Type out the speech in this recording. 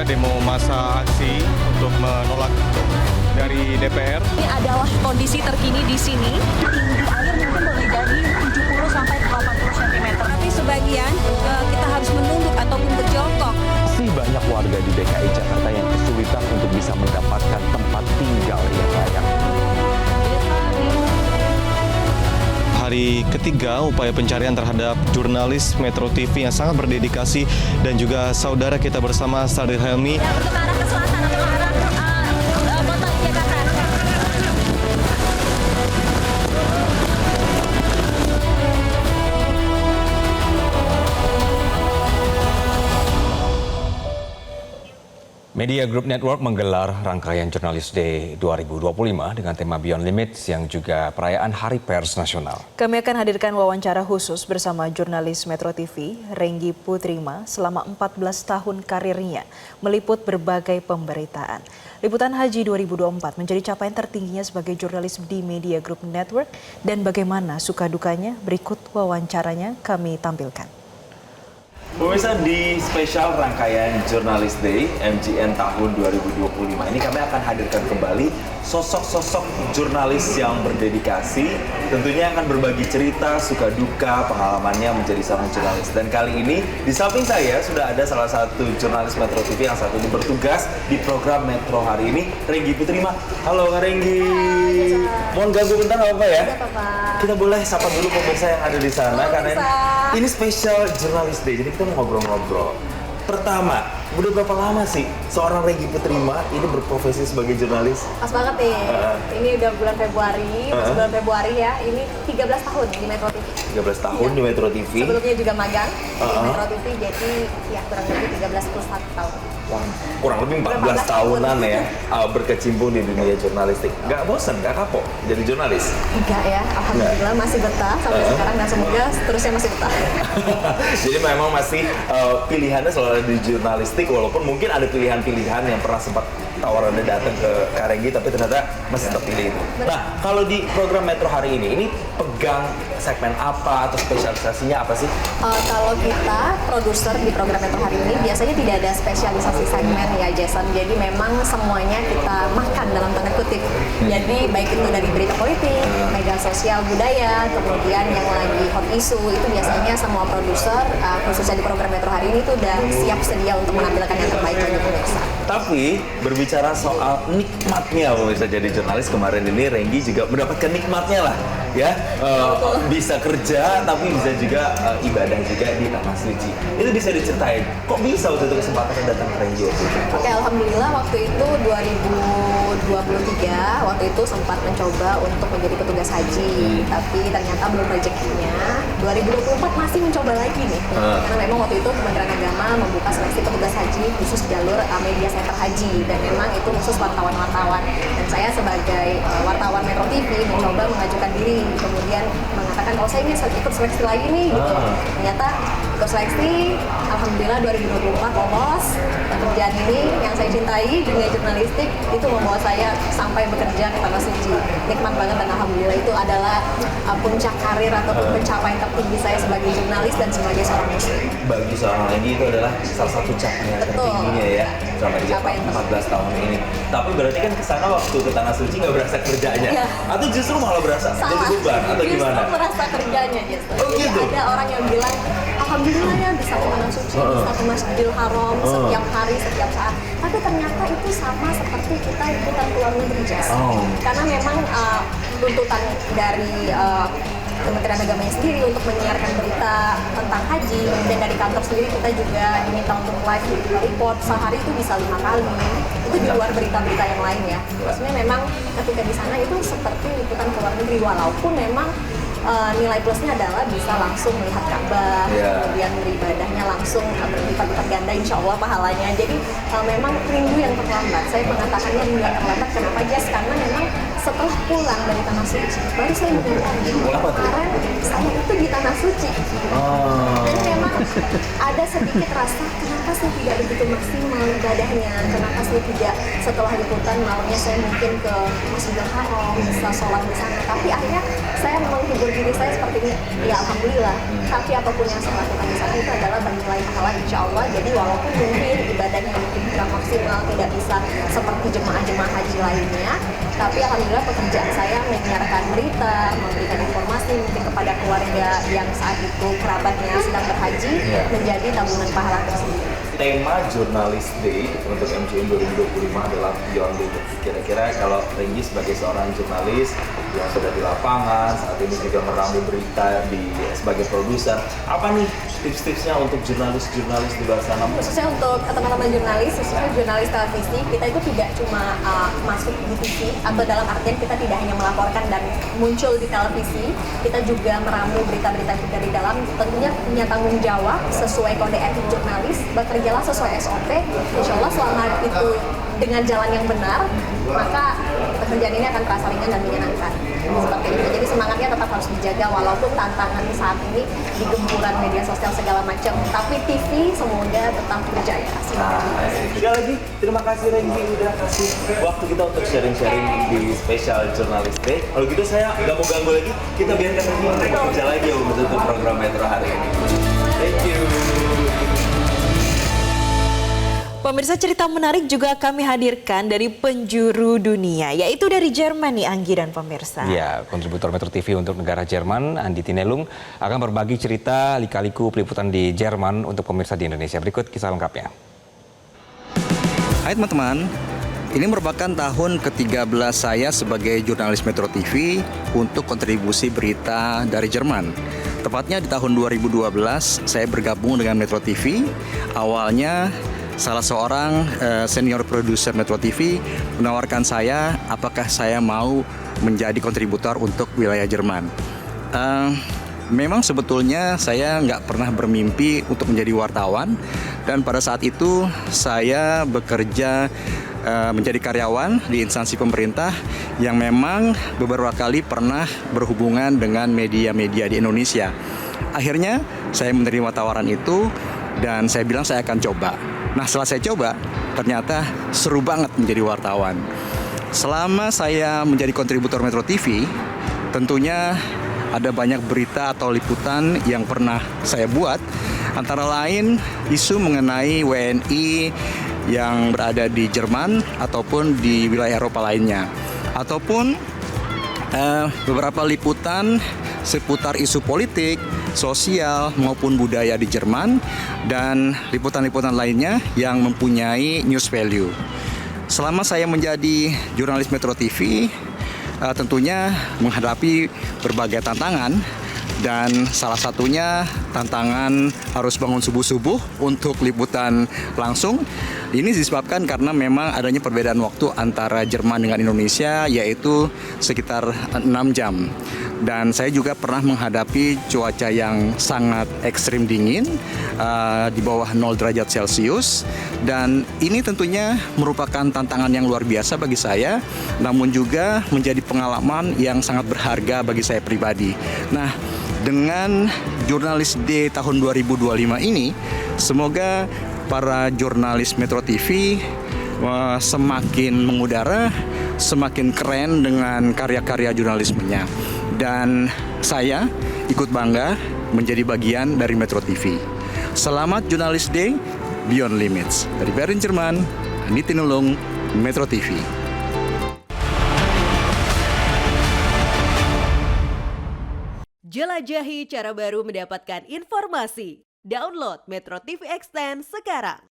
saudara demo massa aksi untuk menolak dari DPR. Ini adalah kondisi terkini di sini. Tinggi air mungkin mulai dari 70 sampai 80 cm. Tapi sebagian kita harus menunduk ataupun berjongkok. Masih banyak warga di DKI Jakarta yang kesulitan untuk bisa mendapatkan tempat tinggal yang layak. Hari ketiga upaya pencarian terhadap jurnalis Metro TV yang sangat berdedikasi dan juga saudara kita bersama Sadil Helmi. Ya, untuk arah ke selatan atau arah kota Jakarta. Media Group Network menggelar rangkaian Jurnalis Day 2025 dengan tema Beyond Limits yang juga perayaan Hari Pers Nasional. Kami akan hadirkan wawancara khusus bersama jurnalis Metro TV, Renggi Putrima, selama 14 tahun karirnya meliput berbagai pemberitaan. Liputan Haji 2024 menjadi capaian tertingginya sebagai jurnalis di Media Group Network dan bagaimana suka dukanya berikut wawancaranya kami tampilkan. Pemirsa, di spesial rangkaian Jurnalis Day MJN tahun 2025 ini kami akan hadirkan kembali sosok-sosok jurnalis yang berdedikasi, tentunya akan berbagi cerita, suka duka, pengalamannya menjadi seorang jurnalis. Dan kali ini di samping saya sudah ada salah satu jurnalis Metro TV yang saat ini bertugas di program Metro hari ini, Renggi Putrima. Halo Kak Renggi. Mohon ganggu bentar apa ya? Kita boleh sapa dulu pemirsa yang ada di sana karena ini spesial Jurnalis Day. Jadi kita mau ngobrol-ngobrol. Pertama, udah berapa lama sih seorang Renggi Putrima ini berprofesi sebagai jurnalis? Pas banget nih, ini udah bulan Februari, bulan Februari ya, ini 13 tahun di Metro TV. 13 tahun di Metro TV? Sebelumnya juga magang di Metro TV, jadi ya kurang lebih 13 plus 1 tahun. Wah, kurang lebih 14 tahunan ya berkecimpung di dunia jurnalistik. Gak bosan, gak kapok jadi jurnalis? Enggak ya, alhamdulillah masih betah sampai sekarang dan semoga seterusnya masih betah. Jadi memang masih pilihannya selalu ada di jurnalistik, walaupun mungkin ada pilihan-pilihan yang pernah sempat tawarannya datang ke Kak Renggi, tapi ternyata masih terpilih itu. Nah, kalau di program Metro hari ini pegang segmen apa atau spesialisasinya apa sih? Kalau kita produser di program Metro hari ini biasanya tidak ada spesialisasi segmen ya Jason. Jadi memang semuanya kita makan dalam tanda kutip. Jadi baik itu dari berita politik, media sosial, budaya, kemudian yang lagi hot isu itu biasanya semua produser khususnya di program Metro hari ini tuh udah siap sedia untuk menampilkan yang terbaik bagi pemirsa. Tapi berbicara soal nikmatnya pemirsa jadi jurnalis, kemarin ini Renggi juga mendapatkan nikmatnya lah ya, bisa kerja tapi bisa juga ibadah juga di Tanah Suci. Itu bisa diceritain, kok bisa waktu itu kesempatan datang ke Renggi waktu itu? Oke, alhamdulillah waktu itu 2023 waktu itu sempat mencoba untuk menjadi petugas haji, tapi ternyata belum rezekinya. 2024 masih mencoba lagi nih, karena memang waktu itu Kementerian Agama membuka seleksi petugas haji khusus jalur media center haji, dan memang itu khusus wartawan-wartawan. Dan saya sebagai wartawan Metro TV mencoba mengajukan diri, kemudian mengatakan kalau saya ini ikut seleksi lagi nih gitu. Ternyata ikut seleksi, alhamdulillah 2024 lolos. Pekerjaan ini yang saya cintai, dunia jurnalistik, itu membawa saya sampai bekerja ke Tanah Suci. Nikmat banget dan alhamdulillah itu adalah puncak karir ataupun pencapaian tertinggi saya sebagai jurnalis dan sebagai seorang muslim. Bagi seorang Renggi itu adalah salah satu capaian tertingginya ya selama 14 tahun ini. Tapi berarti kan kesana waktu ke Tanah Suci nggak berasa kerjanya? Iya. Atau justru malah berasa jadi beban atau gimana? Justru merasa kerjanya justru. Oh, Jadi gitu? ada orang yang bilang, alhamdulillah ya bisa ke Tanah Suci, bisa ke Masjidil Haram setiap hari, setiap saat. Tapi ternyata itu sama seperti kita ikutan keluar negeri, Jess. Karena memang tuntutan dari Kementerian Agamanya sendiri untuk menyiarkan berita tentang haji, dan dari kantor sendiri kita juga diminta untuk live report sehari itu bisa 5 kali. Itu di luar berita-berita yang lain ya. Maksudnya memang ketika di sana itu seperti liputan ke luar negeri, walaupun memang nilai plusnya adalah bisa langsung melihat Ka'bah, kemudian beribadahnya langsung berlipat-lipat ganda insya Allah pahalanya. Jadi memang rindu yang terlambat. Saya mengatakannya rindu yang terlambat, kenapa Jess? Karena memang setelah pulang dari Tanah Suci, baru saya menyadari karena saya itu di Tanah Suci. Dan memang ada sedikit rasa, kenapa saya tidak begitu maksimal ibadahnya, kenapa saya tidak setelah liputan malamnya saya mungkin ke Masjidil Haram, bisa sholat di sana. Tapi akhirnya saya menghibur diri saya seperti ini, ya alhamdulillah. Tapi apapun yang saya lakukan di sana itu adalah bernilai pahala insya Allah. Jadi walaupun mungkin ibadahnya mungkin kurang maksimal, tidak bisa seperti jemaah-jemaah haji lainnya. Tapi alhamdulillah pekerjaan saya menyiarkan berita, memberikan informasi mungkin kepada keluarga yang saat itu kerabatnya sedang berhaji, menjadi tabungan pahala tersendiri. Tema Jurnalis Day untuk MGN 2025 adalah Beyond Limits. Kira-kira kalau Renggi sebagai seorang jurnalis yang sudah di lapangan, saat ini juga meramu berita sebagai produser, apa nih tips-tipsnya untuk jurnalis-jurnalis di luar sana? Khususnya untuk teman-teman jurnalis, khususnya jurnalis televisi, kita itu tidak cuma masuk di TV atau dalam artian kita tidak hanya melaporkan dan muncul di televisi, kita juga meramu berita-berita kita di dalam, tentunya punya tanggung jawab sesuai kode etik jurnalis, bekerjalah sesuai SOP, insya Allah selama itu dengan jalan yang benar, maka pekerjaan ini akan terasa ringan dan menyenangkan. Seperti itu. Jadi semangatnya tetap harus dijaga walaupun tantangan saat ini di gempuran media sosial segala macam. Tapi TV semoga tetap berjaya. Sekali lagi, terima kasih Renggi udah kasih waktu kita untuk sharing-sharing di Special Journalist Day. Kalau gitu saya nggak mau ganggu lagi, kita biarkan Renggi untuk bekerja lagi ya untuk program Metro hari ini. Thank you. Pemirsa, cerita menarik juga kami hadirkan dari penjuru dunia, yaitu dari Jerman nih Anggi dan pemirsa. Ya, kontributor Metro TV untuk negara Jerman, Andi Tinelung, akan berbagi cerita lika-liku peliputan di Jerman untuk pemirsa di Indonesia. Berikut kisah lengkapnya. Hai teman-teman, ini merupakan tahun ke-13 saya sebagai jurnalis Metro TV untuk kontribusi berita dari Jerman. Tepatnya di tahun 2012 saya bergabung dengan Metro TV. Awalnya salah seorang senior produser Metro TV menawarkan saya apakah saya mau menjadi kontributor untuk wilayah Jerman. Memang sebetulnya saya nggak pernah bermimpi untuk menjadi wartawan, dan pada saat itu saya bekerja menjadi karyawan di instansi pemerintah yang memang beberapa kali pernah berhubungan dengan media-media di Indonesia. Akhirnya saya menerima tawaran itu dan saya bilang saya akan coba. Nah, setelah saya coba, ternyata seru banget menjadi wartawan. Selama saya menjadi kontributor Metro TV, tentunya ada banyak berita atau liputan yang pernah saya buat, antara lain isu mengenai WNI yang berada di Jerman ataupun di wilayah Eropa lainnya, ataupun beberapa liputan seputar isu politik, sosial maupun budaya di Jerman, dan liputan-liputan lainnya yang mempunyai news value. Selama saya menjadi jurnalis Metro TV, tentunya menghadapi berbagai tantangan, dan salah satunya tantangan harus bangun subuh-subuh untuk liputan langsung. Ini disebabkan karena memang adanya perbedaan waktu antara Jerman dengan Indonesia, yaitu sekitar 6 jam. Dan saya juga pernah menghadapi cuaca yang sangat ekstrim dingin, di bawah 0 derajat Celcius. Dan ini tentunya merupakan tantangan yang luar biasa bagi saya, namun juga menjadi pengalaman yang sangat berharga bagi saya pribadi. Nah, dengan Jurnalis Day tahun 2025 ini, semoga para jurnalis Metro TV semakin mengudara, semakin keren dengan karya-karya jurnalismenya. Dan saya ikut bangga menjadi bagian dari Metro TV. Selamat Jurnalis Day Beyond Limits. Dari Berlin, Jerman, Andi Tinelung, Metro TV. Jelajahi cara baru mendapatkan informasi. Download Metro TV Extend sekarang.